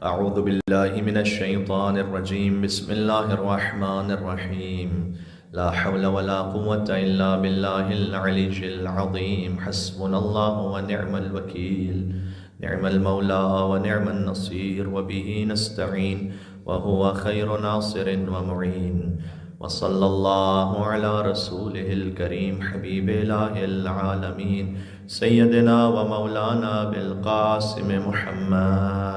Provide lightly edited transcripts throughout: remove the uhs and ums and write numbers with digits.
أعوذ بالله من الشيطان الرجيم. بسم الله الرحمن الرحيم. لا حول ولا قوة إلا بالله العلي العظيم. حسبنا الله ونعم الوكيل، نعم المولى ونعم النصير، وبه نستعين وهو خير ناصر ومعين. وصلى الله على رسوله الكريم حبيب إله العالمين سيدنا ومولانا بالقاسم محمد.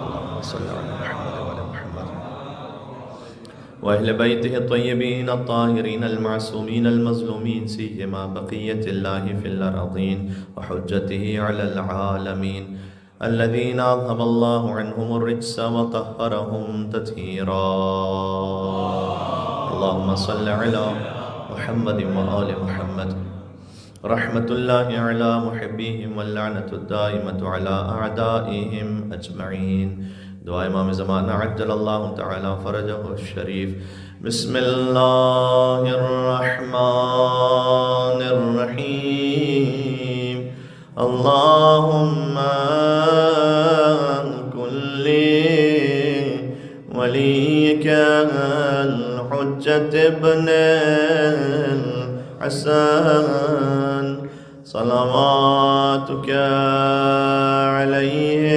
اللهم صل على محمد وعلى محمد وأهل بيته الطيبين الطاهرين المعصومين المظلومين، سيما بقية الله في الأرضين وحجته على العالمين، الذين أذهب الله عنهم الرجس وطهرهم تطهيرا. اللهم صل على محمد وآل محمد. رحمة الله على محبيهم واللعنة الدائمة على أعدائهم أجمعين. دعاء امام زمانہ عجل اللہ تعالی فرجہ الشریف. بسم اللہ الرحمن الرحیم. اللہم کل ولیک الحجۃ ابن الحسن صلواتک علیہ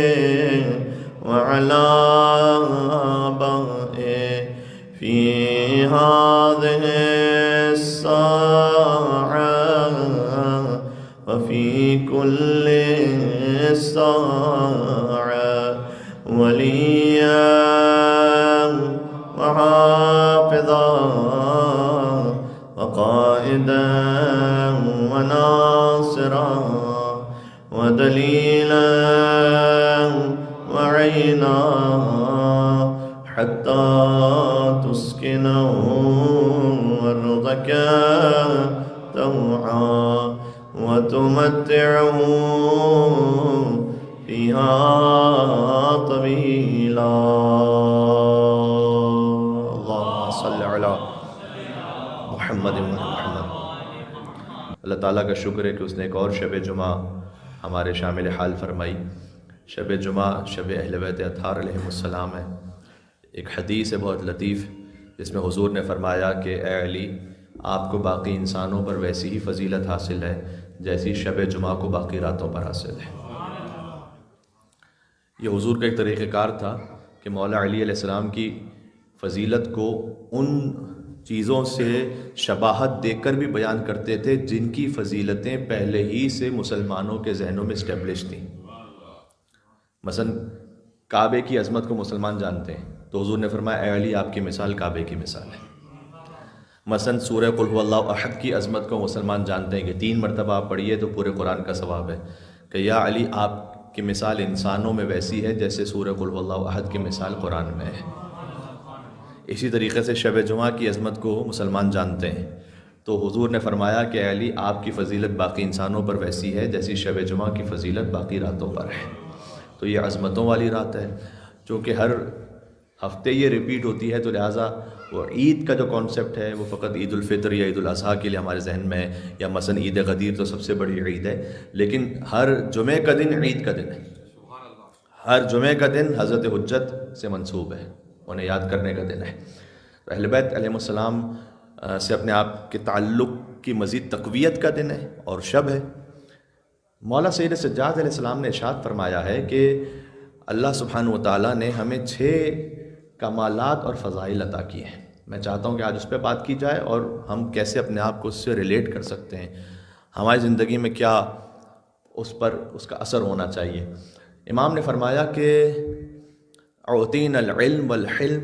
وعلى آبائه في هذه الساعة وفي كل ساعة وليا وحافظا وقائدا وناصرا ودليلا وعينا حتى تسكنه أرضك طوعا وتمتعه فيها طويلا. اللهم صل على محمد و محمد. اللہ تعالیٰ کا شکر ہے کہ اس نے ایک اور شب جمعہ ہمارے شامل حال فرمائی. شب جمعہ شب اہل بیت اطہار علیہم السلام ہے. ایک حدیث ہے بہت لطیف جس میں حضور نے فرمایا کہ اے علی، آپ کو باقی انسانوں پر ویسی ہی فضیلت حاصل ہے جیسی شب جمعہ کو باقی راتوں پر حاصل ہے. یہ حضور کا ایک طریقہ کار تھا کہ مولا علی علیہ السلام کی فضیلت کو ان چیزوں سے شباہت دے کر بھی بیان کرتے تھے جن کی فضیلتیں پہلے ہی سے مسلمانوں کے ذہنوں میں اسٹیبلش تھیں. مثلا کعبے کی عظمت کو مسلمان جانتے ہیں تو حضور نے فرمایا اے علی، آپ کی مثال کعبے کی مثال ہے. مثلا سورہ قل هو اللہ احد کی عظمت کو مسلمان جانتے ہیں کہ 3 مرتبہ آپ پڑھیے تو پورے قرآن کا ثواب ہے. کہ یا علی، آپ کی مثال انسانوں میں ویسی ہے جیسے سورہ قل هو اللہ احد کی مثال قرآن میں ہے. اسی طریقے سے شب جمعہ کی عظمت کو مسلمان جانتے ہیں تو حضور نے فرمایا کہ اے علی، آپ کی فضیلت باقی انسانوں پر ویسی ہے جیسی شب جمعہ کی فضیلت باقی راتوں پر ہے. تو یہ عظمتوں والی رات ہے چونکہ ہر ہفتے یہ ریپیٹ ہوتی ہے، تو لہٰذا وہ عید کا جو کانسیپٹ ہے وہ فقط عید الفطر یا عید الاضحیٰ کے لیے ہمارے ذہن میں ہے، یا مثلا عید غدیر تو سب سے بڑی عید ہے، لیکن ہر جمعہ کا دن عید کا دن ہے. ہر جمعہ کا دن حضرت حجت سے منسوب ہے، انہیں یاد کرنے کا دن ہے. اہل بیت علیہ السلام سے اپنے آپ کے تعلق کی مزید تقویت کا دن ہے اور شب ہے. مولا سید سجاد علیہ السلام نے ارشاد فرمایا ہے کہ اللہ سبحانہ و تعالیٰ نے ہمیں 6 کمالات اور فضائل عطا کیے ہیں. میں چاہتا ہوں کہ آج اس پہ بات کی جائے اور ہم کیسے اپنے آپ کو اس سے ریلیٹ کر سکتے ہیں، ہماری زندگی میں کیا اس پر اس کا اثر ہونا چاہیے. امام نے فرمایا کہ اعطینا العلم والحلم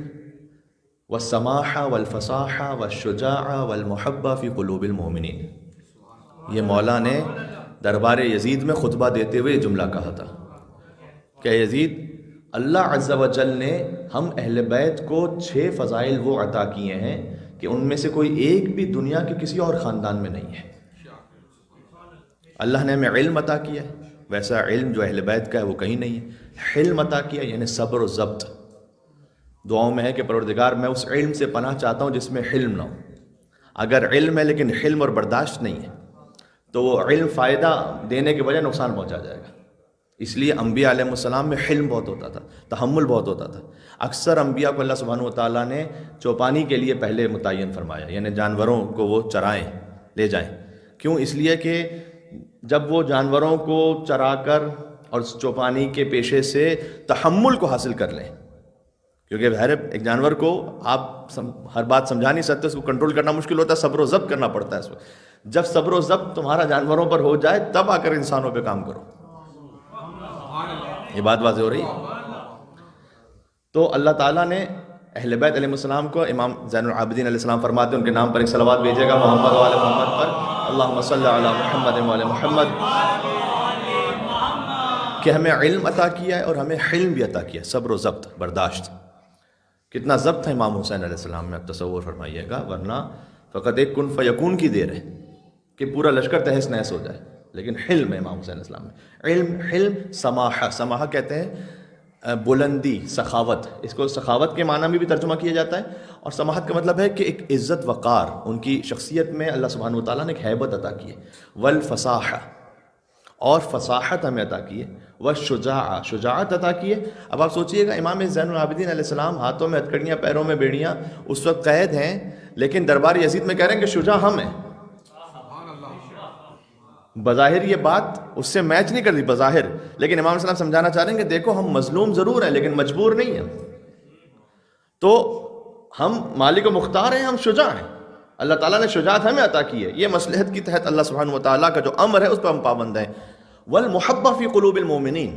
والسماحہ والفصاحہ والشجاعہ والمحبہ فی قلوب المؤمنین. یہ مولا نے دربار یزید میں خطبہ دیتے ہوئے یہ جملہ کہا تھا کہ یزید، اللہ عز و جل نے ہم اہل بیت کو 6 فضائل وہ عطا کیے ہیں کہ ان میں سے کوئی ایک بھی دنیا کے کسی اور خاندان میں نہیں ہے. اللہ نے ہمیں علم عطا کیا ہے، ویسا علم جو اہل بیت کا ہے وہ کہیں نہیں ہے. حلم عطا کیا یعنی صبر و ضبط. دعاؤں میں ہے کہ پروردگار میں اس علم سے پناہ چاہتا ہوں جس میں حلم نہ ہو. اگر علم ہے لیکن حلم اور برداشت نہیں ہے تو وہ علم فائدہ دینے کے بجائے نقصان پہنچا جائے گا. اس لیے انبیاء علیہ السلام میں حلم بہت ہوتا تھا، تحمل بہت ہوتا تھا۔ اکثر انبیاء کو اللہ سبحانہ و تعالیٰ نے چوپانی کے لیے پہلے متعین فرمایا، یعنی جانوروں کو وہ چرائیں، لے جائیں۔ کیوں؟ اس لیے کہ جب وہ جانوروں کو چرا کر اور چوپانی کے پیشے سے تحمل کو حاصل کر لیں، کیونکہ ظاہر ایک جانور کو آپ ہر بات سمجھا نہیں سکتے، اس کو کنٹرول کرنا مشکل ہوتا ہے، صبر و ضبط کرنا پڑتا ہے اس وقت۔ جب صبر و ضبط تمہارا جانوروں پر ہو جائے تب آ کر انسانوں پہ کام کرو۔ یہ بات واضح ہو رہی ہے؟ تو اللہ تعالیٰ نے اہل بیت علیہ السلام کو، امام زین العابدین علیہ السلام فرماتے ہیں ان کے نام پر ایک صلوات بھیجے گا محمد و آل محمد پر، اللہم صلی علی محمد و آل محمد، کہ ہمیں علم عطا کیا ہے اور ہمیں حلم بھی عطا کیا ہے، صبر و ضبط، برداشت۔ کتنا ضبط ہے امام حسین علیہ السلام میں، آپ تصور فرمائیے گا، ورنہ فقط ایک کن فیکون کی دیر ہے کہ پورا لشکر تہس نہس ہو جائے، لیکن حلم ہے امام حسین علیہ السلام میں۔ علم، حلم، سماحہ، سماحہ کہتے ہیں بلندی، سخاوت، اس کو سخاوت کے معنی میں بھی ترجمہ کیا جاتا ہے، اور سماحت کا مطلب ہے کہ ایک عزت وقار، ان کی شخصیت میں اللہ سبحانہ و تعالیٰ نے ایک ہیبت عطا کی ہے۔ والفصاحہ، اور فصاحت ہمیں عطا کی ہے، والشجاعہ، شجاعت عطا کی ہے۔ اب آپ سوچئے گا، امام زین العابدین علیہ السلام ہاتھوں میں ہتھکڑیاں، پیروں میں بیڑیاں، اس وقت قید ہیں، لیکن دربار یزید میں کہہ رہے ہیں کہ شجاع ہم ہیں۔ بظاہر یہ بات اس سے میچ نہیں کرتی بظاہر، لیکن امام السلام سمجھانا چاہ رہے ہیں کہ دیکھو ہم مظلوم ضرور ہیں لیکن مجبور نہیں ہیں، تو ہم مالک و مختار ہیں، ہم شجاع ہیں، اللہ تعالیٰ نے شجاعت ہمیں عطا کی ہے۔ یہ مصلحت کی تحت اللہ سبحانہ و تعالیٰ کا جو امر ہے اس پہ ہم پابند ہیں۔ والمحبہ فی قلوب المومنین،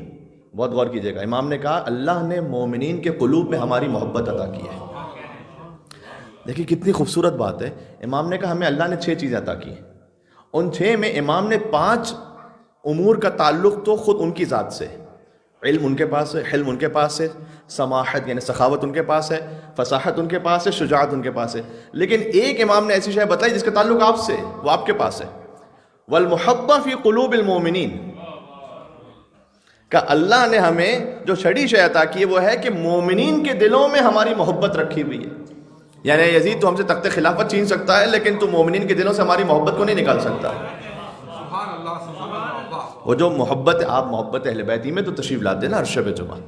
بہت غور کیجیے گا، امام نے کہا اللہ نے مومنین کے قلوب میں ہماری محبت عطا کی ہے۔ دیکھیے کتنی خوبصورت بات ہے، امام نے کہا ہمیں اللہ نے 6 چیزیں عطا کی ہیں، ان 6 میں امام نے 5 امور کا تعلق تو خود ان کی ذات سے، علم ان کے پاس ہے، حلم ان کے پاس ہے، سماحت یعنی سخاوت ان کے پاس ہے، فصاحت ان کے پاس ہے، شجاعت ان کے پاس ہے، لیکن ایک امام نے ایسی شے بتائی جس کا تعلق آپ سے، وہ آپ کے پاس ہے۔ والمحبہ فی قلوب المومنین، کہ اللہ نے ہمیں جو چھڑی شے عطا کی ہے وہ ہے کہ مومنین کے دلوں میں ہماری محبت رکھی ہوئی ہے۔ یعنی یزید تو ہم سے تخت خلافت چھین سکتا ہے لیکن تو مومنین کے دلوں سے ہماری محبت کو نہیں نکال سکتا۔ وہ جو محبت، آپ محبت اہل بیت ہی میں تو تشریف لاتے ہیں نا، ہر شب جمعہ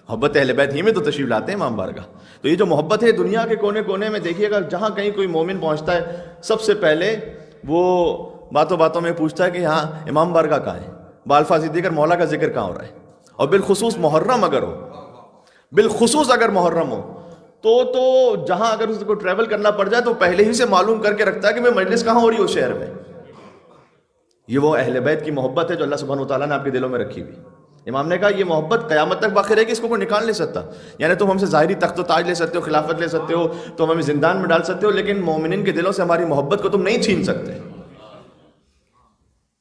محبت اہل بیت ہی میں تو تشریف لاتے ہیں امام بارگاہ۔ تو یہ جو محبت ہے دنیا کے کونے کونے میں دیکھیے گا، جہاں کہیں کوئی مومن پہنچتا ہے سب سے پہلے وہ باتوں باتوں میں پوچھتا ہے کہ ہاں امام بارگاہ کہاں ہے، بالفاظ دیگر مولا کا ذکر کہاں ہو رہا ہے، اور بالخصوص محرم اگر ہو، بالخصوص اگر محرم ہو تو جہاں اگر اس کو ٹریول کرنا پڑ جائے تو پہلے ہی سے معلوم کر کے رکھتا ہے کہ میں مجلس کہاں ہو رہی ہے اس شہر میں۔ یہ وہ اہل بیت کی محبت ہے جو اللہ سبحانہ وتعالیٰ نے آپ کے دلوں میں رکھی ہوئی۔ امام نے کہا یہ محبت قیامت تک باقی رہے گی، اس کو کوئی نکال نہیں سکتا۔ یعنی تم ہم سے ظاہری تخت و تاج لے سکتے ہو، خلافت لے سکتے ہو، تم ہمیں زندان میں ڈال سکتے ہو، لیکن مومنین کے دلوں سے ہماری محبت کو تم نہیں چھین سکتے۔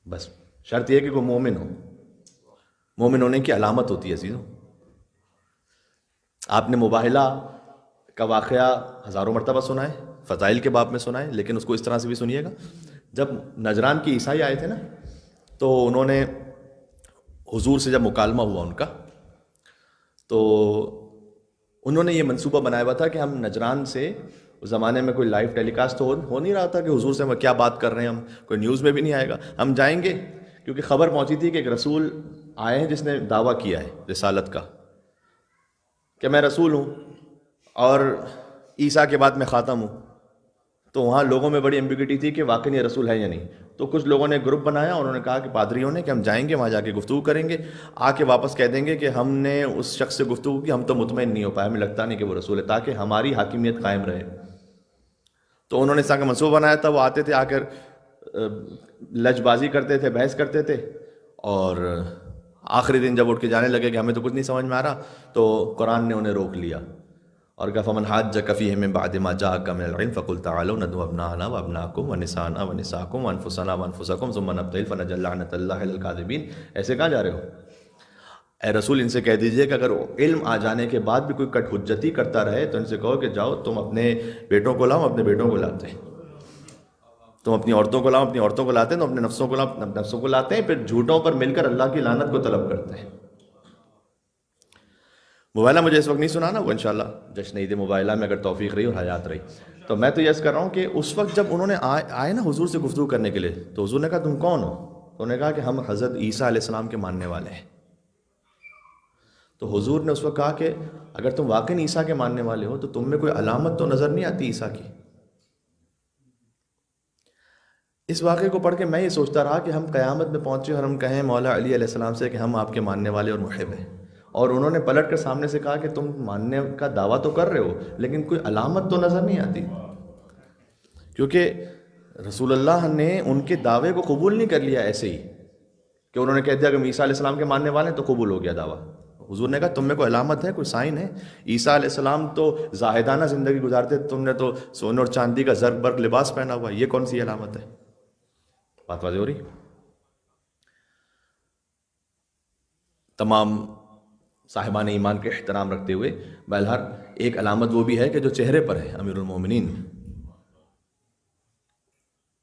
بس شرط یہ کہ کوئی مومن ہو، مومن ہونے کی علامت ہوتی ہے عزیزوں۔ آپ نے مباہلہ کا واقعہ ہزاروں مرتبہ سنا ہے، فضائل کے باب میں سنا ہے، لیکن اس کو اس طرح سے بھی سنیے گا۔ جب نجران کی عیسائی آئے تھے نا، تو انہوں نے حضور سے جب مکالمہ ہوا ان کا، تو انہوں نے یہ منصوبہ بنایا ہوا تھا کہ ہم نجران سے، اس زمانے میں کوئی لائیو ٹیلی کاسٹ تو ہو نہیں رہا تھا کہ حضور سے ہم کیا بات کر رہے ہیں، ہم کوئی نیوز میں بھی نہیں آئے گا، ہم جائیں گے، کیونکہ خبر پہنچی تھی کہ ایک رسول آئے ہیں جس نے دعویٰ کیا ہے رسالت کا کہ میں رسول ہوں اور عیسیٰ کے بعد میں خاتم ہوں۔ تو وہاں لوگوں میں بڑی ایمبیگوٹی تھی کہ واقعی یہ رسول ہے یا نہیں۔ تو کچھ لوگوں نے گروپ بنایا، انہوں نے کہا کہ پادریوں نے کہ ہم جائیں گے وہاں جا کے گفتگو کریں گے، آ کے واپس کہہ دیں گے کہ ہم نے اس شخص سے گفتگو کی، ہم تو مطمئن نہیں ہو پائے، ہمیں لگتا نہیں کہ وہ رسول ہے، تاکہ ہماری حاکمیت قائم رہے۔ تو انہوں نے اس طرح کا منصوبہ بنایا تھا، وہ آتے تھے، آ کر لج بازی کرتے تھے، بحث کرتے تھے، اور آخری دن جب اٹھ کے جانے لگے کہ ہمیں تو کچھ نہیں سمجھ میں آ رہا، تو قرآن نے انہیں روک لیا اور کہا فمن حاجک فیہ من بعد ما جاءک من العلم فقل تعالوا ندعو ابناءنا وابناءکم ونساءنا ونساءکم وانفسنا وانفسکم ثم نبتہل فنجعل لعنۃ اللہ علی الکاذبین۔ ایسے کہاں جا رہے ہو؟ اے رسول ان سے کہہ دیجئے کہ اگر علم آ جانے کے بعد بھی کوئی کٹ حجتی کرتا رہے تو ان سے کہو کہ جاؤ تم اپنے بیٹوں کو لاؤ، اپنے بیٹوں کو لاتے ہیں، تم اپنی عورتوں کو لاؤ، اپنی عورتوں کو لاتے ہیں، تم اپنے نفسوں کو لاؤ، اپنے نفسوں کو لاتے ہیں، پھر جھوٹوں پر مل کر اللہ کی لعنت کو طلب کرتے ہیں۔ موبائلہ مجھے اس وقت نہیں سنا نا، وہ انشاءاللہ جشن عید موبائلہ میں اگر توفیق رہی اور حیات رہی تو میں تو یس کر رہا ہوں کہ اس وقت جب انہوں نے آئے نا حضور سے گفتگو کرنے کے لیے، تو حضور نے کہا تم کون ہو؟ تو انہوں نے کہا کہ ہم حضرت عیسیٰ علیہ السلام کے ماننے والے ہیں۔ تو حضور نے اس وقت کہا کہ اگر تم واقعی عیسیٰ کے ماننے والے ہو تو تم میں کوئی علامت تو نظر نہیں آتی عیسیٰ کی. اس واقعے کو پڑھ کے میں یہ سوچتا رہا کہ ہم قیامت میں پہنچے اور ہم کہیں مولا علی علیہ السلام سے کہ ہم آپ کے ماننے والے اور محب ہیں، اور انہوں نے پلٹ کر سامنے سے کہا کہ تم ماننے کا دعویٰ تو کر رہے ہو لیکن کوئی علامت تو نظر نہیں آتی. کیونکہ رسول اللہ نے ان کے دعوے کو قبول نہیں کر لیا ایسے ہی کہ انہوں نے کہہ دیا کہ ہم عیسیٰ علیہ السلام کے ماننے والے ہیں تو قبول ہو گیا دعویٰ. حضور نے کہا تم میں کوئی علامت ہے، کوئی سائن ہے؟ عیسیٰ علیہ السلام تو زاہدانہ زندگی گزارتے، تم نے تو سونے اور چاندی کا زرق برق لباس پہنا ہوا ہے، یہ کون سی علامت ہے؟ بات واضح ہو رہی؟ تمام صاحبان ایمان کے احترام رکھتے ہوئے بہرحال ایک علامت وہ بھی ہے کہ جو چہرے پر ہے امیر المومنین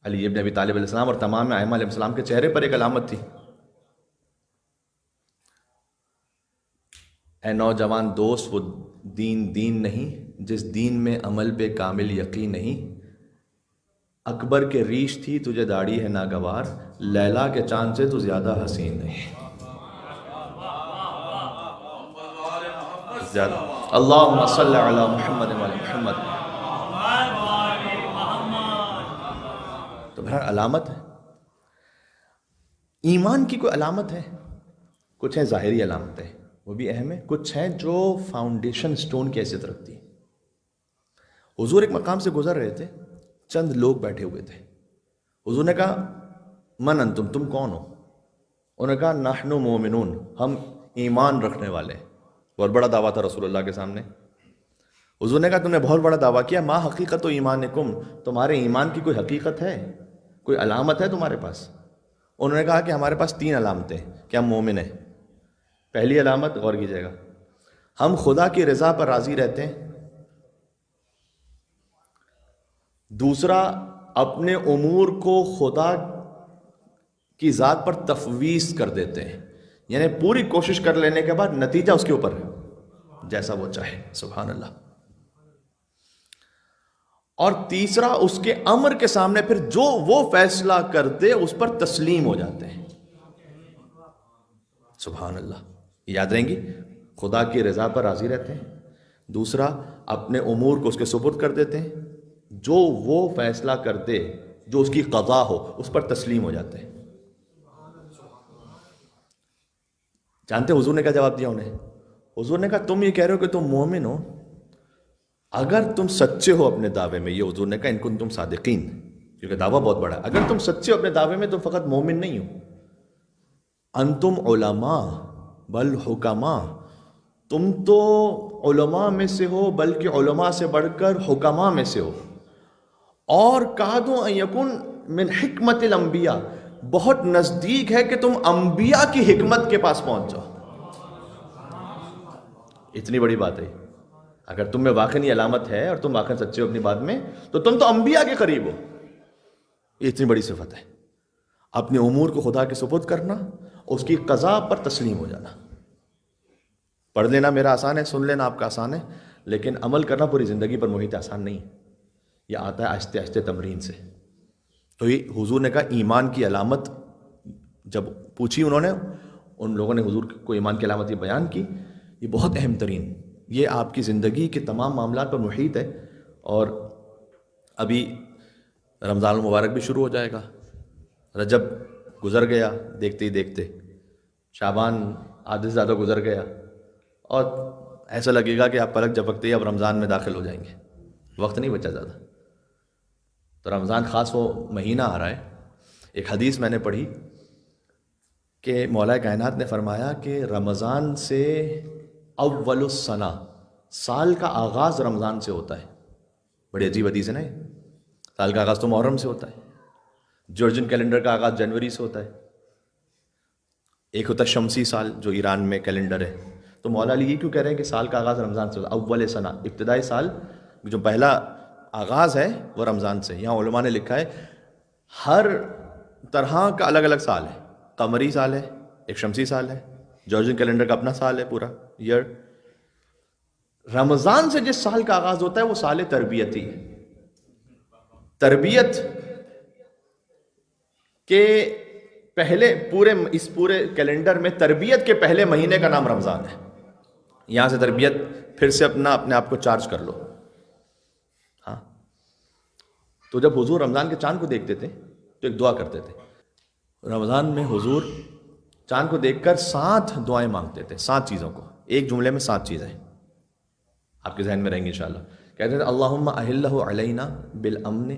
علی ابن ابی طالب علیہ السلام اور تمام ائمہ علیہ السلام کے چہرے پر ایک علامت تھی. اے نوجوان دوست، وہ دین نہیں جس دین میں عمل پہ کامل یقین نہیں. اکبر کے ریش تھی تجھے داڑھی ہے ناگوار، لیلا کے چاند سے تو زیادہ حسین نہیں. اللہم صلی علی محمد و علی محمد. تو بہرحال علامت ہے. ایمان کی کوئی علامت ہے؟ کچھ ہیں ظاہری علامتیں، وہ بھی اہم ہے. کچھ ہیں جو فاؤنڈیشن سٹون کی حیثیت رکھتی ہیں. حضور ایک مقام سے گزر رہے تھے، چند لوگ بیٹھے ہوئے تھے. حضور نے کہا من انتم، تم کون ہو؟ انہوں نے کہا نحن مومنون، ہم ایمان رکھنے والے ہیں. بہت بڑا دعویٰ تھا رسول اللہ کے سامنے. حضور نے کہا تم نے بہت بڑا دعویٰ کیا، ما حقیقت و ایمانکم، تمہارے ایمان کی کوئی حقیقت ہے، کوئی علامت ہے تمہارے پاس؟ انہوں نے کہا کہ ہمارے پاس 3 علامتیں کہ ہم مومن ہیں. پہلی علامت، غور کیجیے گا، ہم خدا کی رضا پر راضی رہتے ہیں. دوسرا، اپنے امور کو خدا کی ذات پر تفویض کر دیتے ہیں، یعنی پوری کوشش کر لینے کے بعد نتیجہ اس کے اوپر ہے جیسا وہ چاہے. سبحان اللہ. اور تیسرا، اس کے امر کے سامنے پھر جو وہ فیصلہ کر دے اس پر تسلیم ہو جاتے ہیں. سبحان اللہ. یاد رہیں گی، خدا کی رضا پر راضی رہتے ہیں. دوسرا، اپنے امور کو اس کے سپرد کر دیتے ہیں، جو وہ فیصلہ کر دے، جو اس کی قضا ہو، اس پر تسلیم ہو جاتے ہیں. جانتے حضور نے کیا جواب دیا انہیں؟ حضور نے کہا تم یہ کہہ رہے ہو کہ تم مومن ہو، اگر تم سچے ہو اپنے دعوے میں، یہ حضور نے کہا ان کنتم صادقین، کیونکہ دعویٰ بہت بڑا ہے. اگر تم سچے ہو اپنے دعوے میں، تم فقط مومن نہیں ہو، انتم علماء بل حکماء، تم تو علماء میں سے ہو بلکہ علماء سے بڑھ کر حکماء میں سے ہو. اور کادوا ان یکن من حکمت الانبیاء، بہت نزدیک ہے کہ تم انبیاء کی حکمت کے پاس پہنچ جاؤ. اتنی بڑی بات ہے. اگر تم میں واقعی علامت ہے اور تم واقعی سچے ہو اپنی بات میں، تو تم تو انبیاء کے قریب ہو. یہ اتنی بڑی صفت ہے، اپنے امور کو خدا کے سپرد کرنا، اس کی قضا پر تسلیم ہو جانا. پڑھ لینا میرا آسان ہے، سن لینا آپ کا آسان ہے، لیکن عمل کرنا پوری زندگی پر محیط آسان نہیں. یہ آتا ہے آہستہ آہستہ تمرین سے. تو یہ حضور نے کہا ایمان کی علامت جب پوچھی انہوں نے، ان لوگوں نے حضور کو ایمان کی علامت یہ بیان کی. یہ بہت اہم ترین، یہ آپ کی زندگی کے تمام معاملات پر محیط ہے. اور ابھی رمضان المبارک بھی شروع ہو جائے گا، رجب گزر گیا دیکھتے ہی دیکھتے، شعبان آدھے سے زیادہ گزر گیا، اور ایسا لگے گا کہ آپ پلک جھپکتے ہی اب رمضان میں داخل ہو جائیں گے. وقت نہیں بچا زیادہ. تو رمضان خاص وہ مہینہ آ رہا ہے. ایک حدیث میں نے پڑھی کہ مولا کائنات نے فرمایا کہ رمضان سے اول السنہ، سال کا آغاز رمضان سے ہوتا ہے. بڑی عجیب حدیث ہے نا. سال کا آغاز تو محرم سے ہوتا ہے، جورجن کیلنڈر کا آغاز جنوری سے ہوتا ہے. ایک ہوتا ہے شمسی سال جو ایران میں کیلنڈر ہے. تو مولا علی یہ کیوں کہہ رہے ہیں کہ سال کا آغاز رمضان سے ہوتا ہے؟ اول سنہ، ابتدائی سال، جو پہلا آغاز ہے وہ رمضان سے. یہاں علماء نے لکھا ہے ہر طرح کا الگ الگ سال ہے. قمری سال ہے، ایک شمسی سال ہے، جورجن کیلنڈر کا اپنا سال ہے پورا ایئر. رمضان سے جس سال کا آغاز ہوتا ہے وہ سال تربیتی ہے. تربیت کے پہلے اس پورے کیلنڈر میں تربیت کے پہلے مہینے کا نام رمضان ہے. یہاں سے تربیت پھر سے اپنے آپ کو چارج کر لو. ہاں، تو جب حضور رمضان کے چاند کو دیکھتے تھے تو ایک دعا کرتے تھے. رمضان میں حضور چاند کو دیکھ کر 7 دعائیں مانگتے تھے، 7 چیزوں کو، ایک جملے میں 7 چیزیں آپ کے ذہن میں رہیں گی انشاءاللہ. کہتے تھے اللہم اہلہ علینا بالامن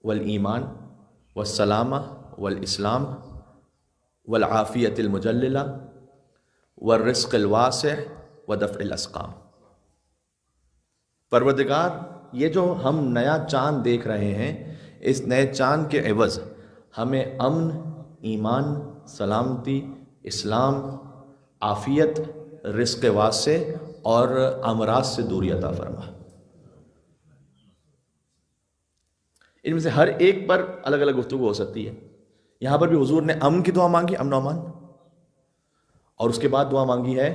والایمان والسلامہ والاسلام والعافیت المجللہ والرزق الواسع ودفع الاسقام. پروردگار، یہ جو ہم نیا چاند دیکھ رہے ہیں، اس نئے چاند کے عوض ہمیں امن، ایمان، سلامتی، اسلام، عافیت، رزق واسع اور امراض سے دوری عطا فرما. ان میں سے ہر ایک پر الگ الگ گفتگو ہو سکتی ہے. یہاں پر بھی حضور نے امن کی دعا مانگی، امن و امان، اور اس کے بعد دعا مانگی ہے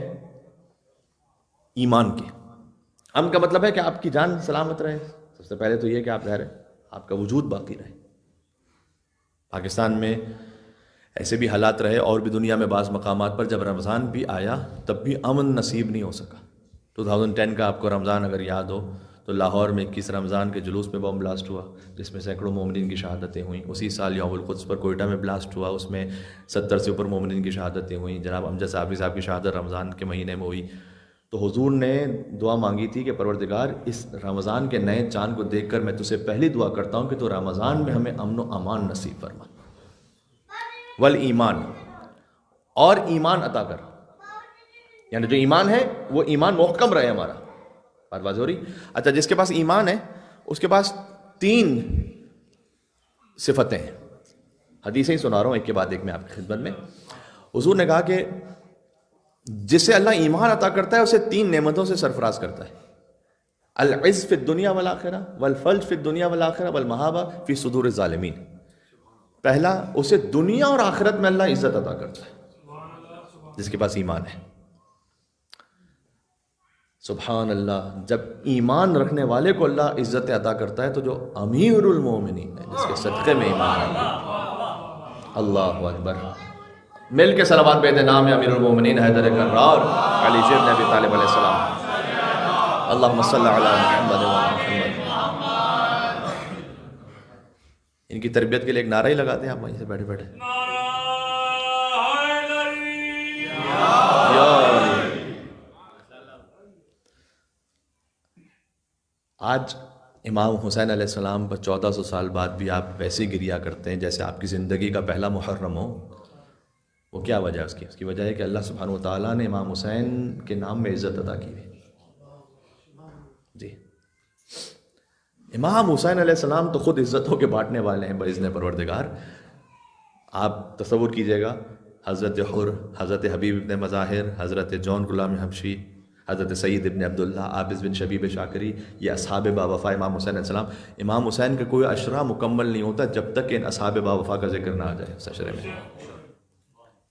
ایمان کی. امن کا مطلب ہے کہ آپ کی جان سلامت رہے. سب سے پہلے تو یہ کہ آپ ظاہر ہے آپ کا وجود باقی رہے. پاکستان میں ایسے بھی حالات رہے اور بھی دنیا میں بعض مقامات پر جب رمضان بھی آیا تب بھی امن نصیب نہیں ہو سکا. 2010 کا آپ کو رمضان اگر یاد ہو تو لاہور میں 21 رمضان کے جلوس میں بم بلاسٹ ہوا جس میں سینکڑوں مومنین کی شہادتیں ہوئیں. اسی سال یوم القدس پر کوئٹہ میں بلاسٹ ہوا، اس میں 70 سے اوپر مومنین کی شہادتیں ہوئیں. جناب امجد صابری صاحب کی شہادت رمضان کے مہینے میں ہوئی. تو حضور نے دعا مانگی تھی کہ پروردگار، اس رمضان کے نئے چاند کو دیکھ کر میں تجھ سے پہلی دعا کرتا ہوں کہ تو رمضان میں ہمیں امن و امان نصیب فرما، والایمان، اور ایمان عطا کر. یعنی جو ایمان ہے وہ ایمان محکم رہے ہمارا. بات واضح ہو رہی؟ اچھا، جس کے پاس ایمان ہے اس کے پاس 3 صفتیں ہیں. حدیثیں ہی سنا رہا ہوں ایک کے بعد ایک میں آپ کی خدمت میں. حضور نے کہا کہ جسے اللہ ایمان عطا کرتا ہے اسے 3 نعمتوں سے سرفراز کرتا ہے: العز فی الدنیا والآخرہ، والفلج فی الدنیا والآخرہ، والمہابہ فی صدور الظالمین. پہلا، اسے دنیا اور آخرت میں اللہ عزت عطا کرتا ہے جس کے پاس ایمان ہے. سبحان اللہ، جب ایمان رکھنے والے کو اللہ عزت عطا کرتا ہے تو جو امیر المومنین ہے جس کے صدقے میں ایمان ہے. اللہ اکبر. مل کے صلوات بیت نام امیر المومنین حیدر کرار علی ابن ابی طالب علیہ السلام. اللہم صلی علی محمد و محمد. ان کی تربیت کے لیے ایک نعرہ ہی لگاتے ہیں آپ وہیں سے بیٹھے بیٹھے. آج امام حسین علیہ السلام پر 1400 سال بعد بھی آپ ویسے ہی گریا کرتے ہیں جیسے آپ کی زندگی کا پہلا محرم ہو. وہ کیا وجہ ہے اس کی وجہ ہے کہ اللہ سبحانہ و تعالیٰ نے امام حسین کے نام میں عزت عطا کی ہے. جی، امام حسین علیہ السلام تو خود عزتوں کے بانٹنے والے ہیں باذن پروردگار. آپ تصور کیجئے گا، حضرت حر، حضرت حبیب ابن مظاہر، حضرت جون غلام حبشی، حضرت سید ابن عبداللہ، عابد بن شبیب شاکری، یہ اصحاب باوفا امام حسین علیہ السلام. امام حسین کا کوئی عشرہ مکمل نہیں ہوتا جب تک کہ ان اصحاب باوفا کا ذکر نہ آ جائے اس عشرے میں.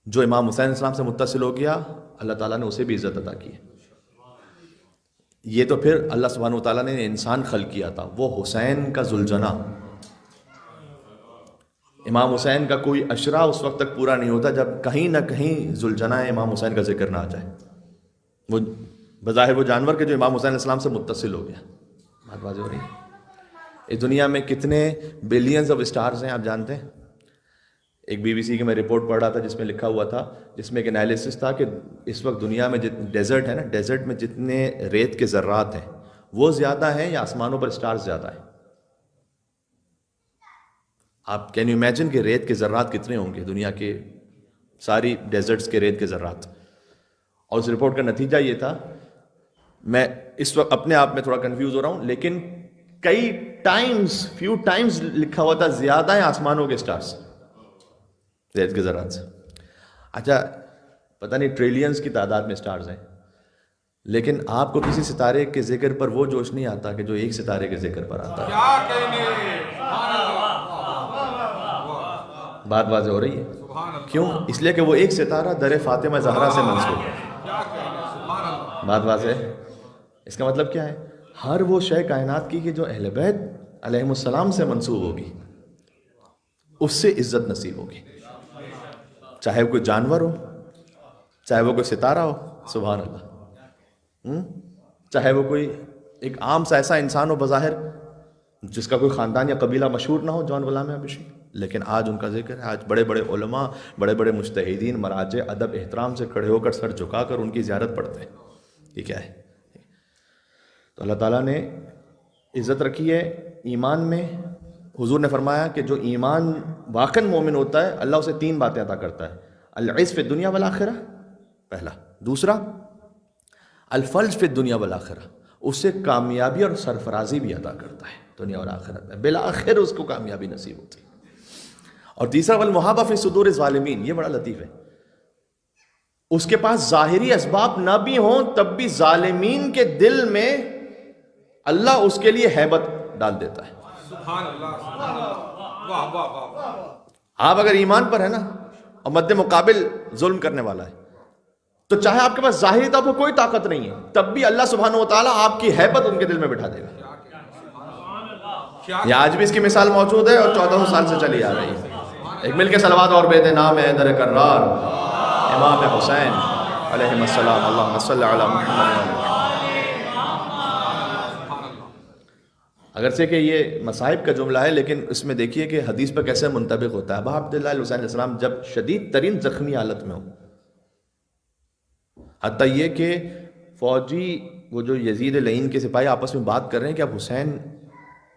جو امام حسین علیہ السلام سے متصل ہو گیا اللہ تعالیٰ نے اسے بھی عزت عطا کی ہے. یہ تو پھر اللہ سبحانہ وتعالیٰ نے انسان خلق کیا تھا، وہ حسین کا ذوالجناح. امام حسین کا کوئی عشرہ اس وقت تک پورا نہیں ہوتا جب کہیں نہ کہیں ذوالجناح امام حسین کا ذکر نہ آ جائے. وہ بظاہر وہ جانور کے جو امام حسین علیہ السلام سے متصل ہو گیا. بات واضح ہو رہی ہے؟ اس دنیا میں کتنے بلینز آف اسٹارز ہیں آپ جانتے ہیں؟ ایک بی بی سی کی میں رپورٹ پڑھ رہا تھا جس میں لکھا ہوا تھا، جس میں ایک انالیسس تھا کہ اس وقت دنیا میں ڈیزرٹ ہے نا، ڈیزرٹ میں جتنے ریت کے ذرات ہیں وہ زیادہ ہیں یا آسمانوں پر اسٹارز زیادہ ہیں؟ آپ کین یو امیجن کہ ریت کے ذرات کتنے ہوں گے دنیا کے ساری ڈیزرٹس کے ریت کے ذرات. اور اس رپورٹ کا نتیجہ یہ تھا، میں اس وقت اپنے آپ میں تھوڑا کنفیوز ہو رہا ہوں لیکن کئی فیو ٹائمز لکھا ہوا تھا زیادہ ہیں آسمانوں کے اسٹارز ریت کے ذرات سے. اچھا، پتہ نہیں ٹریلینز کی تعداد میں اسٹارز ہیں، لیکن آپ کو کسی ستارے کے ذکر پر وہ جوش نہیں آتا کہ جو ایک ستارے کے ذکر پر آتا ہے. بات واضح ہو رہی ہے؟ کیوں؟ اس لیے کہ وہ ایک ستارہ در فاطمہ زہرا سے منسوب ہے. بات واضح ہے؟ اس کا مطلب کیا ہے؟ ہر وہ شے کائنات کی کہ جو اہل بیت علیہم السلام سے منسوب ہوگی اس سے عزت نصیب ہوگی، چاہے وہ کوئی جانور ہو، چاہے وہ کوئی ستارہ ہو. سبحان اللہ. چاہے وہ کوئی ایک عام سا ایسا انسان ہو بظاہر جس کا کوئی خاندان یا قبیلہ مشہور نہ ہو، جان غلام حبشی، لیکن آج ان کا ذکر ہے، آج بڑے بڑے علماء، بڑے بڑے مجتہدین، مراجع ادب احترام سے کھڑے ہو کر سر جھکا کر ان کی زیارت پڑھتے ہیں. یہ کیا ہے؟ تو اللہ تعالیٰ نے عزت رکھی ہے ایمان میں. حضور نے فرمایا کہ جو ایمان واقعاً مومن ہوتا ہے اللہ اسے 3 باتیں عطا کرتا ہے: العز فی الدنیا والآخرہ، پہلا. دوسرا الفلج فی الدنیا والآخرہ، اسے کامیابی اور سرفرازی بھی عطا کرتا ہے دنیا اور آخرت میں، بالآخر اس کو کامیابی نصیب ہوتی ہے. اور تیسرا والمحابہ فی صدور الظالمین، یہ بڑا لطیف ہے، اس کے پاس ظاہری اسباب نہ بھی ہوں تب بھی ظالمین کے دل میں اللہ اس کے لیے ہیبت ڈال دیتا ہے. سبحان اللہ، سبحان اللہ، واہ واہ واہ. آپ اگر ایمان پر ہے نا اور مد مقابل ظلم کرنے والا ہے تو چاہے آپ کے پاس ظاہری طور پر کوئی طاقت نہیں ہے تب بھی اللہ سبحانہ و تعالیٰ آپ کی ہیبت ان کے دل میں بٹھا دے گا. یہ آج بھی اس کی مثال موجود ہے اور 1400 سال سے چلی آ رہی ہے. ایک مل کے صلوات اور بے دے نام ہے در کرار امام حسین علیہ السلام. اللہم صلی علی محمد. اگرچہ کہ یہ مصائب کا جملہ ہے لیکن اس میں دیکھیے کہ حدیث پر کیسے منطبق ہوتا ہے. ابا عبداللہ حسین علیہ السلام جب شدید ترین زخمی حالت میں ہوں، حتیٰ یہ کہ فوجی وہ جو یزید لعین کے سپاہی آپس میں بات کر رہے ہیں کہ اب حسین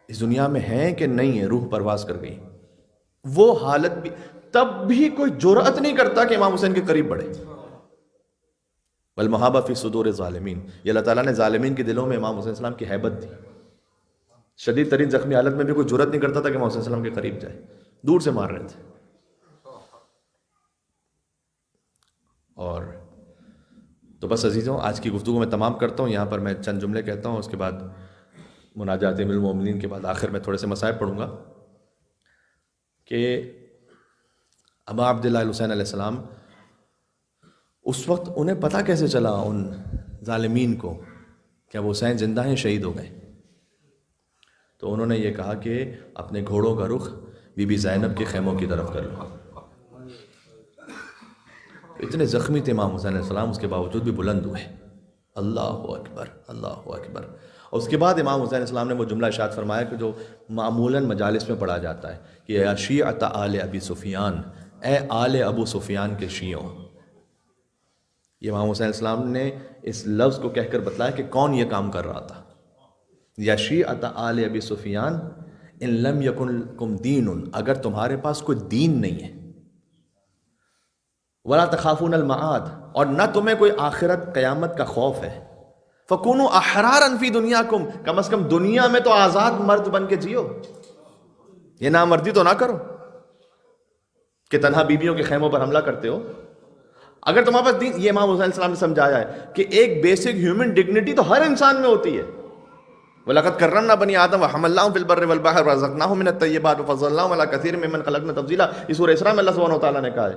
اس دنیا میں ہیں کہ نہیں ہیں، روح پرواز کر گئی، وہ حالت بھی تب بھی کوئی جرأت نہیں کرتا کہ امام حسین کے قریب بڑھے. والمحابہ فی صدور الظالمین، یہ اللہ تعالیٰ نے ظالمین کے دلوں میں امام حسین السلام کی ہیبت دی. شدید ترین زخمی حالت میں بھی کوئی جرأت نہیں کرتا تھا کہ امام حسین السلام کے قریب جائے، دور سے مار رہے تھے. اور تو بس عزیزوں، آج کی گفتگو میں تمام کرتا ہوں. یہاں پر میں چند جملے کہتا ہوں، اس کے بعد مناجات امیر المومنین کے بعد آخر میں تھوڑے سے مصائب پڑھوں گا. کہ ابا عبداللہ حسین علیہ السلام اس وقت انہیں پتہ کیسے چلا ان ظالمین کو کہ اب حسین زندہ ہیں، شہید ہو گئے؟ تو انہوں نے یہ کہا کہ اپنے گھوڑوں کا رخ بی بی زینب کے خیموں کی طرف کر لو. اتنے زخمی تھے امام حسین علیہ السلام، اس کے باوجود بھی بلند ہوئے. اللہ اکبر، اللہ اکبر. اور اس کے بعد امام حسین علیہ السلام نے وہ جملہ ارشاد فرمایا کہ جو معمولاً مجالس میں پڑھا جاتا ہے کہ یا شیعۃ آل ابی سفیان، اے آل ابو سفیان کے شیعوں. یہ امام حسین علیہ السلام نے اس لفظ کو کہہ کر بتلایا کہ کون یہ کام کر رہا تھا. یا شیعۃ آل ابی سفیان ان لم یکن لکم دین، اگر تمہارے پاس کوئی دین نہیں ہے، ولا تخافون المعاد، اور نہ تمہیں کوئی آخرت قیامت کا خوف ہے، فکونوا احرارا فی دنیاکم، کم از کم دنیا میں تو آزاد مرد بن کے جیو، یہ نامردی تو نہ کرو کہ تنہا بیویوں کے خیموں پر حملہ کرتے ہو. اگر تمہارے پاس دین، یہ امام حسین السلام نے سمجھایا ہے کہ ایک بیسک ہیومن ڈگنیٹی تو ہر انسان میں ہوتی ہے. وَلَقَدْ كَرَّمْنَا بَنِي آدَمَ وَحَمَلْنَاهُمْ فِي الْبَرِّ وَالْبَحْرِ وَرَزَقْنَاهُمْ مِنَ الطَّيِّبَاتِ وَفَضَّلْنَاهُمْ عَلَىٰ كَثِيرٍ مِّمَّنْ خَلَقْنَا تَفْضِيلًا. اس سورہ اسراء میں اللہ سبحانہ وتعالیٰ نے کہا ہے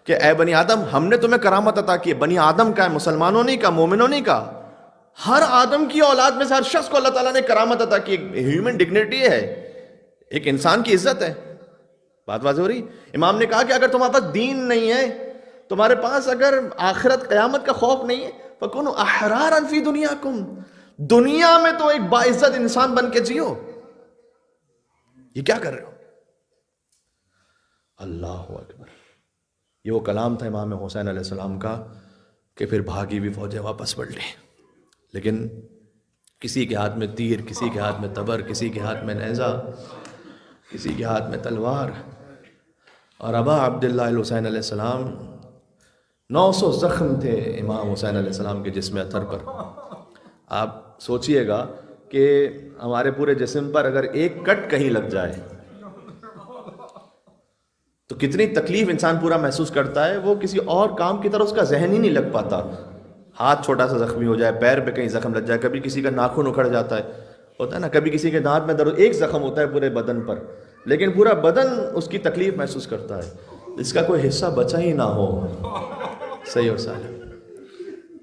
کہ اے بنی آدم، ہم نے تمہیں کرامت عطا کی ہے. بنی آدم کا ہے، مسلمانوں نہیں کا، مومنوں نہیں کا. ہر آدم کی اولاد میں سے ہر شخص کو اللہ تعالیٰ نے کرامت عطا کی. ہیومن ڈگنیٹی ہے، ایک انسان کی عزت ہے. بات واضح ہو رہی؟ امام نے کہا کہ اگر تمہارے پاس دین نہیں ہے، تمہارے پاس اگر آخرت قیامت کا خوف نہیں ہے، فَكُونُوا أَحْرَارًا فِي دُنْيَاكُمْ، دنیا میں تو ایک باعزت انسان بن کے جیو. یہ کیا کر رہے ہو؟ اللہ اکبر. یہ وہ کلام تھا امام حسین علیہ السلام کا کہ پھر بھاگی بھی فوجیں واپس پلٹ لی. لیکن کسی کے ہاتھ میں تیر، کسی کے ہاتھ میں تبر، کسی کے ہاتھ میں نیزہ، کسی کے ہاتھ میں تلوار. اور ابا عبداللہ حسین علیہ السلام 900 زخم تھے امام حسین علیہ السلام کے جسم اطہر پر. آپ سوچئے گا کہ ہمارے پورے جسم پر اگر ایک کٹ کہیں لگ جائے تو کتنی تکلیف انسان پورا محسوس کرتا ہے. وہ کسی اور کام کی طرح اس کا ذہن ہی نہیں لگ پاتا. ہاتھ چھوٹا سا زخمی ہو جائے، پیر پہ کہیں زخم لگ جائے، کبھی کسی کا ناخن اکھڑ جاتا ہے، ہوتا ہے نا، کبھی کسی کے دانت میں درد، ایک زخم ہوتا ہے پورے بدن پر، لیکن پورا بدن اس کی تکلیف محسوس کرتا ہے. اس کا کوئی حصہ بچا ہی نہ ہو. صحیح اور سالم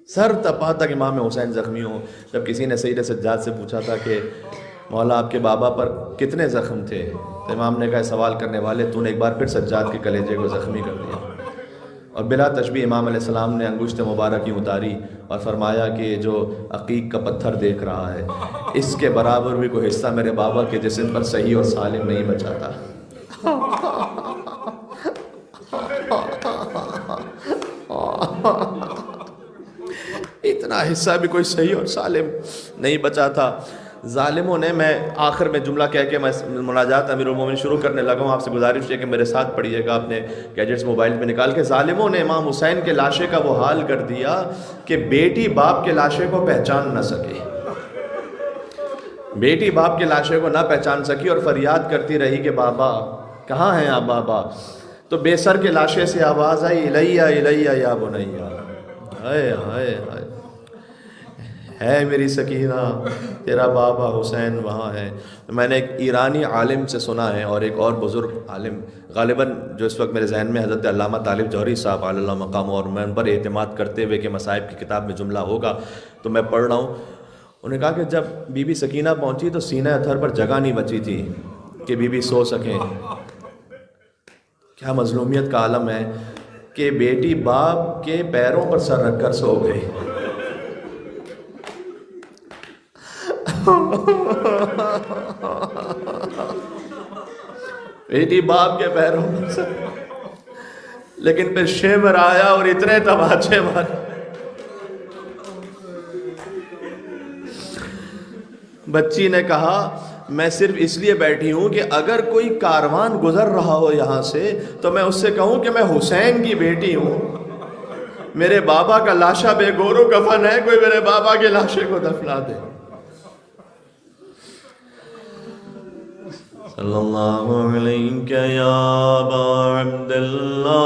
سر تپا تک امام حسین زخمی ہوں. جب کسی نے سید سجاد سے پوچھا تھا کہ مولا آپ کے بابا پر کتنے زخم تھے، تو امام نے کہا سوال کرنے والے، تو نے ایک بار پھر سجاد کے کلیجے کو زخمی کر دیا. اور بلا تشبیہ امام علیہ السلام نے انگشت مبارک یوں اتاری اور فرمایا کہ جو عقیق کا پتھر دیکھ رہا ہے اس کے برابر بھی کوئی حصہ میرے بابا کے جسم پر صحیح اور سالم نہیں بچا تھا. اتنا حصہ بھی کوئی صحیح اور سالم نہیں بچا تھا. ظالموں نے، میں آخر میں جملہ کہہ کے میں مناجات امیر المومنین شروع کرنے لگا ہوں، آپ سے گزارش ہے کہ میرے ساتھ پڑھیے گا اپنے گیجٹس موبائل میں نکال کے. ظالموں نے امام حسین کے لاشے کا وہ حال کر دیا کہ بیٹی باپ کے لاشے کو پہچان نہ سکے. بیٹی باپ کے لاشے کو نہ پہچان سکی اور فریاد کرتی رہی کہ بابا کہاں ہیں آپ بابا. تو بے سر کے لاشے سے آواز آئی الیہ الیہ یا بنیا. ہائے ہائے ہائے، ہے میری سکینہ، تیرا بابا حسین وہاں ہے. میں نے ایک ایرانی عالم سے سنا ہے اور ایک اور بزرگ عالم، غالباً جو اس وقت میرے ذہن میں حضرت علامہ طالب جوہری صاحب علی اللہ مقام، اور میں ان پر اعتماد کرتے ہوئے کہ مصائب کی کتاب میں جملہ ہوگا تو میں پڑھ رہا ہوں. انہوں نے کہا کہ جب بی بی سکینہ پہنچی تو سینہ اطہر پر جگہ نہیں بچی تھی کہ بی بی سو سکیں. کیا مظلومیت کا عالم ہے کہ بیٹی باپ کے پیروں پر سر رکھ کر سو گئی. بیٹی باپ کے پیروں پر سر، لیکن پھر شیور آیا اور اتنے تماچے مارے. بچی نے کہا میں صرف اس لیے بیٹھی ہوں کہ اگر کوئی کاروان گزر رہا ہو یہاں سے تو میں اس سے کہوں کہ میں حسین کی بیٹی ہوں، میرے بابا کا لاشا بے گور و کفن ہے، کوئی میرے بابا کے لاشے کو دفنا دے. صلی اللہ علیہ یا ابا عبداللہ،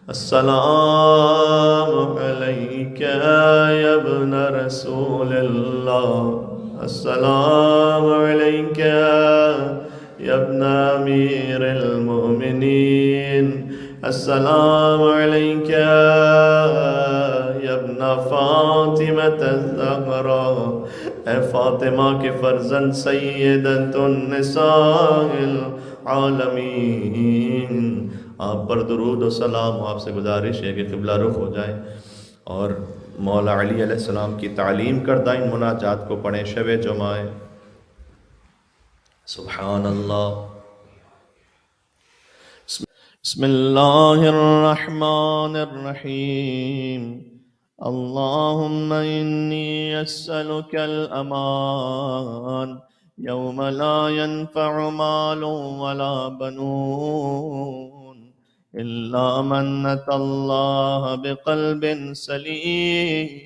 السلام علیک یا ابن رسول اللہ، السلام علیک یا ابن امیر المؤمنین، السلام علیک یا ابن فاطمہ الزہراء، اے فاطمہ کے فرزند سیدۃ النساء العالمین. آپ پر درود و سلام ہو. آپ سے گزارش ہے کہ قبلہ رخ ہو جائیں اور مولا علی علیہ السلام کی تعلیم کردہ ان مناجات کو پڑھیں شب جمعہ. سبحان اللہ. بسم اللہ الرحمن الرحیم. اللہم انی اسألک الامان یوم لا ينفع مال ولا بنون الا من اتى اللہ بقلب سلیم.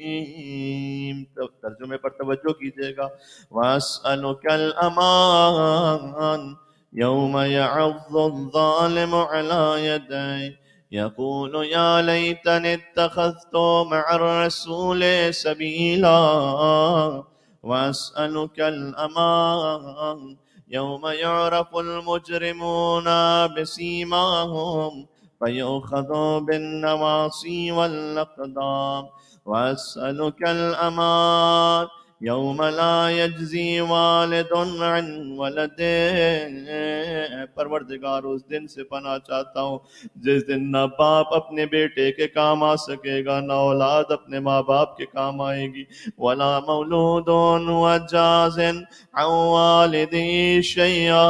ترجمے پر توجہ کیجئے گا. واسألک الامان یوم يعض الظالم على يديه يقول يا ليتني اتخذت مع الرسول سبيلا. واسألك الأمان يوم يعرف المجرمون بسيماهم فيؤخذ بالنواصي والأقدام. واسألك الأمان یوم لا یجزی والد عن ولده. پروردگار اس دن سے پناہ چاہتا ہوں جس دن نہ باپ اپنے بیٹے کے کام آ سکے گا، نہ اولاد اپنے ماں باپ کے کام آئے گی. ولا مولود هو جاز عن والده شیئا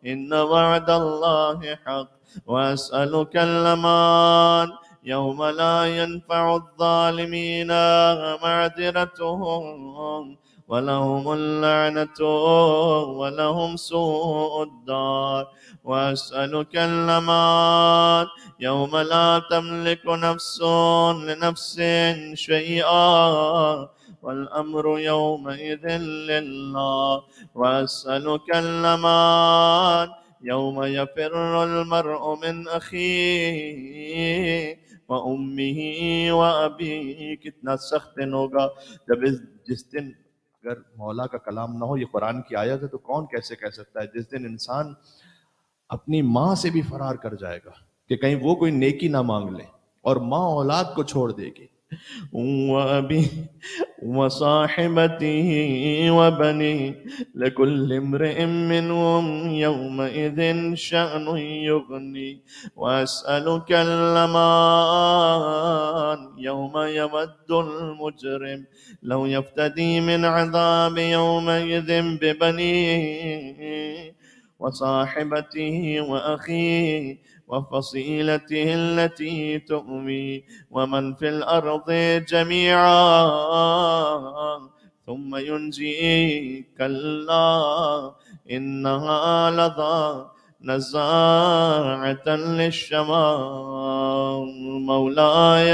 ان وعد اللہ حق. واسألک الامان یوم لا ينفع الظالمین معذرتهم ولهم اللعنة ولهم سوء الدار. واسألك الأمان يوم لا تملك نفس لنفس شيئا والأمر يومئذ لله. واسألك الأمان یوم یفر المرء من اخیہ وامہ وابیہ. کتنا سخت دن ہوگا جب جس دن اگر مولا کا کلام نہ ہو، یہ قرآن کی آیت ہے تو کون کیسے کہہ سکتا ہے، جس دن انسان اپنی ماں سے بھی فرار کر جائے گا کہ کہیں وہ کوئی نیکی نہ مانگ لے، اور ماں اولاد کو چھوڑ دے گی. وأبي وصاحبته وبني لكل امرئ منهم يومئذ شأن يغني. وأسألك الأمان يوم يود المجرم لو يفتدي من عذاب يومئذ ببنيه وصاحبته وأخيه وفصيلته التي تؤوي ومن في الأرض جميعا ثم ينجي. كلا إنها لظى نزاعة للشمام. مولاي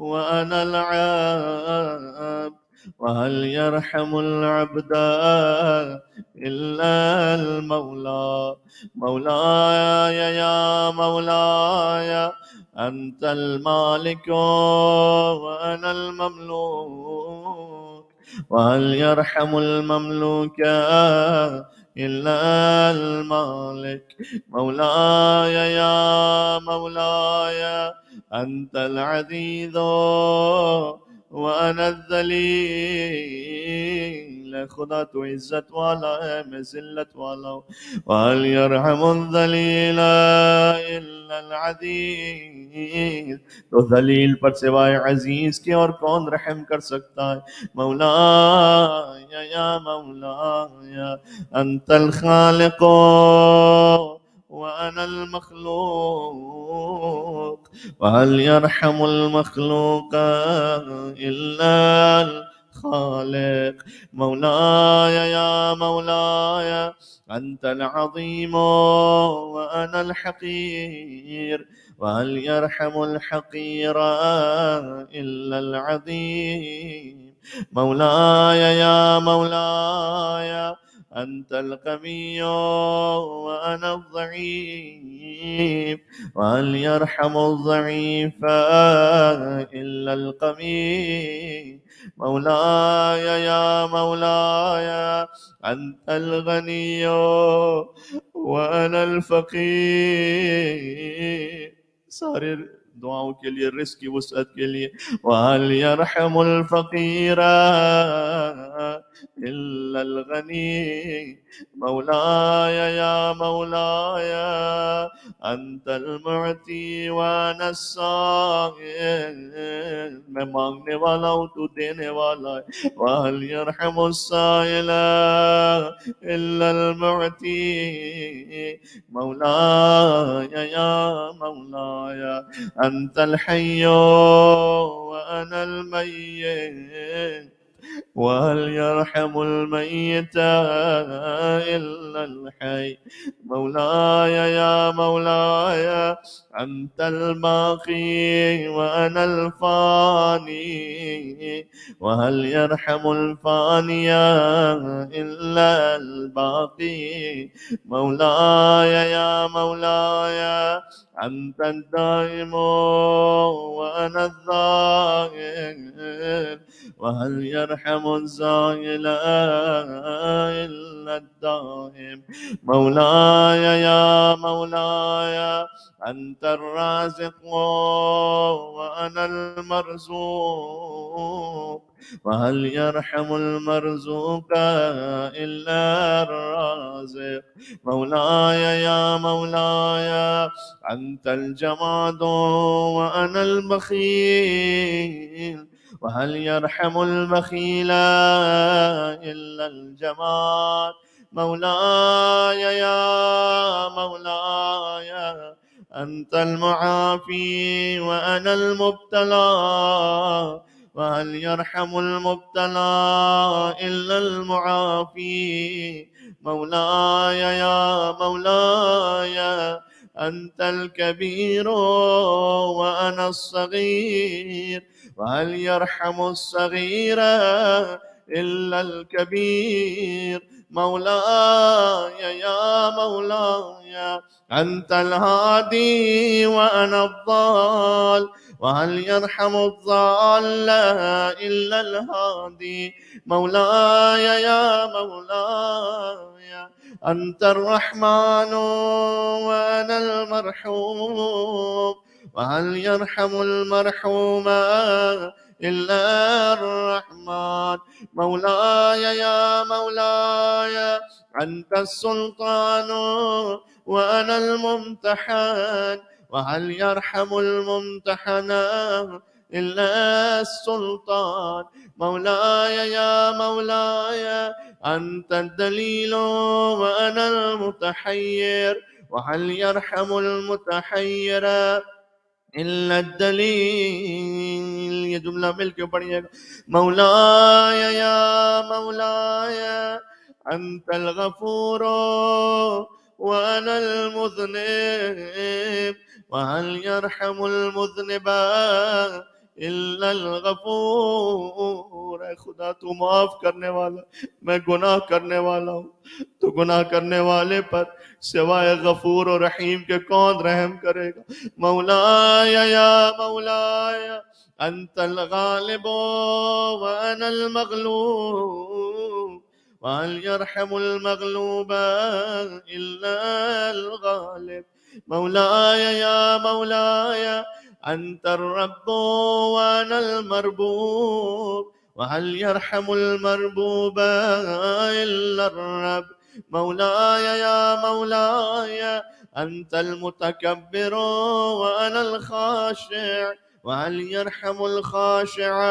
وأنا العبد وهل يرحم العبد إلا المولى. مولاي يا مولاي أنت المالك وأنا المملوك وهل يرحم المملوك إلا المالك. مولاي يا مولاي أنت العزيز وأنا الذليل. خدا تو عزت والا ہے میں ذلت والا ہوں. وهل يرحم الذلیل إلا العزیز. تو ذلیل پر سوائے عزیز کے اور کون رحم کر سکتا ہے. مولاي يا مولاي أنت الخالق وأنا المخلوق وهل يرحم المخلوق إلا الخالق. مولاي يا مولاي أنت العظيم وأنا الحقير وهل يرحم الحقير إلا العظيم. مولاي يا مولاي أنت القوي وأنا الضعيف وهل يرحم الضعيف إلا القوي. مولاي يا مولاي أنت الغني وأنا الفقير. سارے دعاؤں کے لیے رزق کی وسعت کے لیے وهل يرحم الفقير إلا الغني. مولاي يا مولاي أنت المعطي وأنا السائل. میں مانگنے والا ہوں تو دینے والا ہے. وهل يرحم السائل إلا المعطي. مولاي يا مولاي أنت الحي وأنا الميت وهل يرحم الميت إلا الحي. مولاي يا مولاي أنت الباقي وأنا الفاني وهل يرحم الفاني إلا الباقي. مولاي يا مولاي أنت الدائم وأنا الزائل وهل يرحم الزائل إلا الدائم. مولاي يا مولاي أنت الرازق وأنا المرزوق وهل يرحم المرزوق إلا الرازق. مولاي يا مولاي أنت الجماد وأنا البخيل وهل يرحم البخيل إلا الجماد. مولاي يا مولاي أنت المعافي وأنا المبتلى وهل يرحم المبتلى إلا المعافي. مولاي يا مولاي أنت الكبير وأنا الصغير وهل يرحم الصغير إلا الكبير. مولاي يا مولاي أنت الهادي وأنا الضال وهل يرحم الضال إلا الهادي مولاي يا مولاي أنت الرحمن وأنا المرحوم وهل يرحم المرحوم إلا الرحمن مولاي يا مولاي أنت السلطان وأنا الممتحن وهل يرحم الممتحن إلا السلطان مولاي يا مولاي أنت الدليل وأنا المتحير وهل يرحم المتحير إلا الدليل. یہ جملہ مل کے پڑھیے گا. مولاي يا مولاي أنت الغفور وأنا المذنب وهل يرحم المذنب إلا الغفور. اے خدا تو معاف کرنے والا، میں گناہ کرنے والا ہوں، تو گناہ کرنے والے پر سوائے غفور و رحیم کے کون رحم کرے گا. مولاي يا مولاي أنت الغالب وأنا المغلوب وهل يرحم المغلوب إلا الغالب. مولاي يا مولاي أنت الرب وأنا المربوب وهل يرحم المربوب إلا الرب. مولاي يا مولاي أنت المتكبر وأنا الخاشع وهل يرحم الخاشع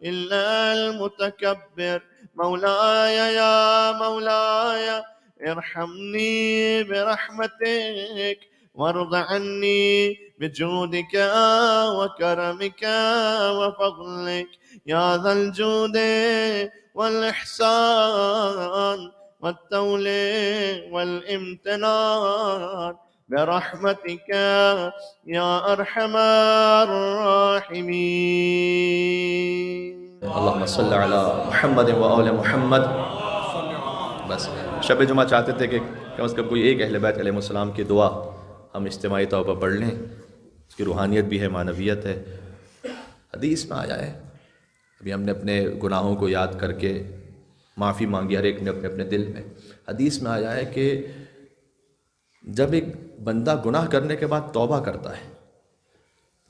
إلا المتكبر. مولاي يا مولاي ارحمني برحمتك وارض عني بجودك وكرمك وفضلك يا ذا الجود والإحسان والتول والامتنان برحمتك يا أرحم الراحمين. اللہم صلی علی محمد و آل محمد. بس شب جمعہ چاہتے تھے کہ کم از کم کوئی ایک اہل بیت علیہ السلام کی دعا ہم اجتماعی طور پر پڑھ لیں. اس کی روحانیت بھی ہے، معنویت ہے. حدیث میں آیا ہے، ابھی ہم نے اپنے گناہوں کو یاد کر کے معافی مانگی ہر ایک نے اپنے اپنے دل میں. حدیث میں آیا ہے کہ جب ایک بندہ گناہ کرنے کے بعد توبہ کرتا ہے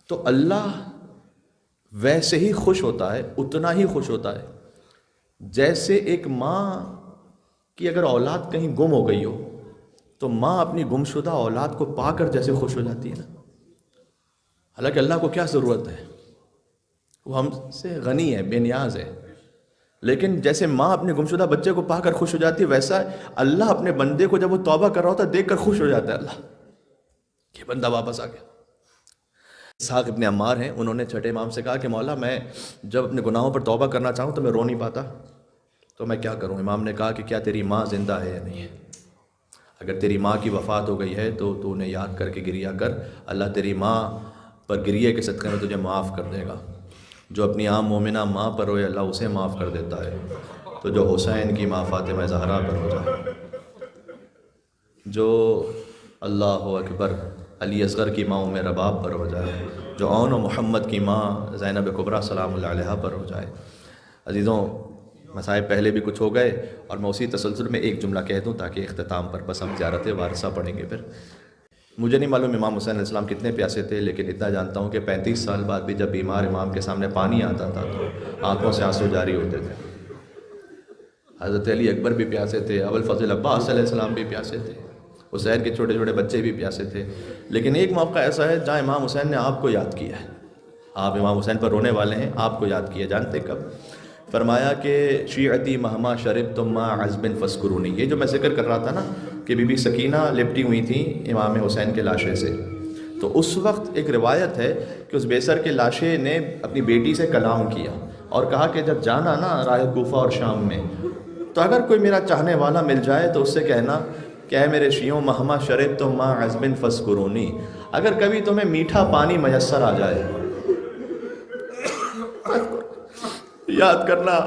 تو اللہ ویسے ہی خوش ہوتا ہے، اتنا ہی خوش ہوتا ہے جیسے ایک ماں کی اگر اولاد کہیں گم ہو گئی ہو تو ماں اپنی گمشدہ اولاد کو پا کر جیسے خوش ہو جاتی ہے نا. حالانکہ اللہ کو کیا ضرورت ہے، وہ ہم سے غنی ہے، بے نیاز ہے، لیکن جیسے ماں اپنے گمشدہ بچے کو پا کر خوش ہو جاتی ہے ویسا اللہ اپنے بندے کو جب وہ توبہ کر رہا ہوتا ہے دیکھ کر خوش ہو جاتا ہے اللہ کہ بندہ واپس آ گیا. اسحاق ابن عمار ہیں، انہوں نے چھٹے امام سے کہا کہ مولا میں جب اپنے گناہوں پر توبہ کرنا چاہوں تو میں رو نہیں پاتا، تو میں کیا کروں؟ امام نے کہا کہ کیا تیری ماں زندہ ہے یا نہیں ہے؟ اگر تیری ماں کی وفات ہو گئی ہے تو تو انہیں یاد کر کے گریہ کر، اللہ تیری ماں پر گریہ کے صدقے میں تجھے معاف کر دے گا. جو اپنی عام مومنہ ماں پر روئے اللہ اسے معاف کر دیتا ہے. تو جو حسین کی ماں فاطمہ زہرا پر ہو جائے، جو اللہ اکبر علی اصغر کی ماں ام رباب پر ہو جائے، جو اون و محمد کی ماں زینب کبریٰ سلام اللہ علیہا پر ہو جائے. عزیزوں، مسائل پہلے بھی کچھ ہو گئے اور میں اسی تسلسل میں ایک جملہ کہہ دوں تاکہ اختتام پر بس ہم زیارت وارثہ پڑھیں گے. پھر مجھے نہیں معلوم امام حسین علیہ السلام کتنے پیاسے تھے، لیکن اتنا جانتا ہوں کہ 35 سال بعد بھی جب بیمار امام کے سامنے پانی آتا تھا تو آنکھوں سے آنسو جاری ہوتے تھے. حضرت علی اکبر بھی پیاسے تھے، ابوالفضل عباس علیہ السلام بھی پیاسے تھے، حسین کے چھوٹے چھوٹے بچے بھی پیاسے تھے. لیکن ایک موقع ایسا ہے جہاں امام حسین نے آپ کو یاد کیا ہے. آپ امام حسین پر رونے والے ہیں، آپ کو یاد کیا. جانتے کب؟ فرمایا کہ شیعتی مہما شربتم ما عذب فاذکرونی. یہ جو میں ذکر کر رہا تھا نا کہ بی بی سکینہ لپٹی ہوئی تھیں امام حسین کے لاشے سے، تو اس وقت ایک روایت ہے کہ اس بیسر کے لاشے نے اپنی بیٹی سے کلام کیا اور کہا کہ جب جانا نا راہ کوفہ اور شام میں تو اگر کوئی میرا چاہنے والا مل جائے تو اس سے کہنا کہ اے میرے شیعوں مہما شربتم ما عذب فاذکرونی، اگر کبھی تمہیں میٹھا پانی میسر آ جائے یاد کرنا.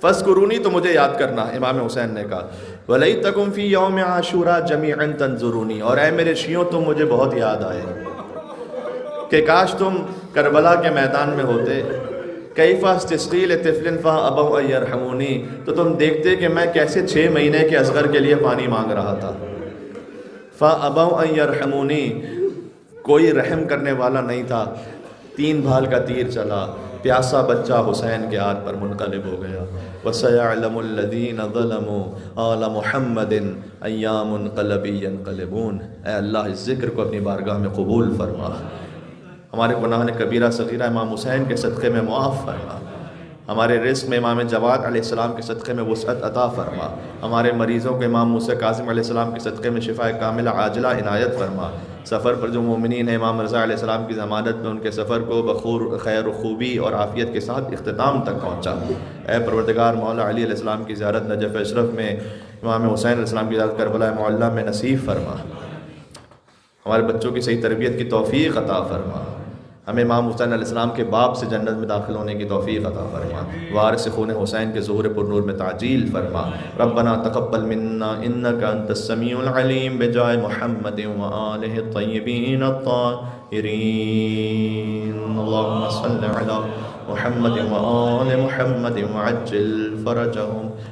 فاذکرونی تو مجھے یاد کرنا، امام حسین نے کہا وَلَيْتَكُمْ فِي يَوْمِ عَاشُورَا جَمِيعًا تَنظُرُونِی، اور اے میرے شیعوں تم مجھے بہت یاد آئے کہ کاش تم کربلا کے میدان میں ہوتے. کیف استسقی لطفل فابوا ان یرحمونی، تو تم دیکھتے کہ میں کیسے 6 مہینے کے اصغر کے لیے پانی مانگ رہا تھا. فابوا ان یرحمونی، کوئی رحم کرنے والا نہیں تھا. 3 بھال کا تیر چلا، پیاسا بچہ حسین کے ہاتھ پر منقلب ہو گیا. وَسَيَعْلَمُ الَّذِينَ ظَلَمُوا آلَ مُحَمَّدٍ أَيَّا مُنْقَلَبٍ يَنْقَلِبُونَ. اے اللہ اس ذکر کو اپنی بارگاہ میں قبول فرما، ہمارے گناہ کبیرہ صغیرہ امام حسین کے صدقے میں معاف فرما، ہمارے رزق میں امام جواد علیہ السلام کے صدقے میں وسعت عطا فرما، ہمارے مریضوں کو امام موسیٰ کاظم علیہ السلام کے صدقے میں شفا کاملہ عاجلہ عنایت فرما. سفر پر جو مومنین ہیں امام رضا علیہ السلام کی ضمانت میں ان کے سفر کو بخور خیر و خوبی اور عافیت کے ساتھ اختتام تک پہنچا. اے پروردگار مولا علی علیہ السلام کی زیارت نجف اشرف میں، امام حسین علیہ السلام کی زیارت کربلا معلیٰ میں نصیب فرما. ہمارے بچوں کی صحیح تربیت کی توفیق عطا فرما. ہمیں امام حسین علیہ السلام کے باب سے جنت میں داخل ہونے کی توفیق عطا فرما. وارث خون حسین کے ظہور پر نور میں تعجیل فرما. ربنا تقبل منا انك انت السميع العليم بجاه محمد وآله الطيبين الطاهرين. اللهم صل على محمد وآل محمد وعجل فرجهم.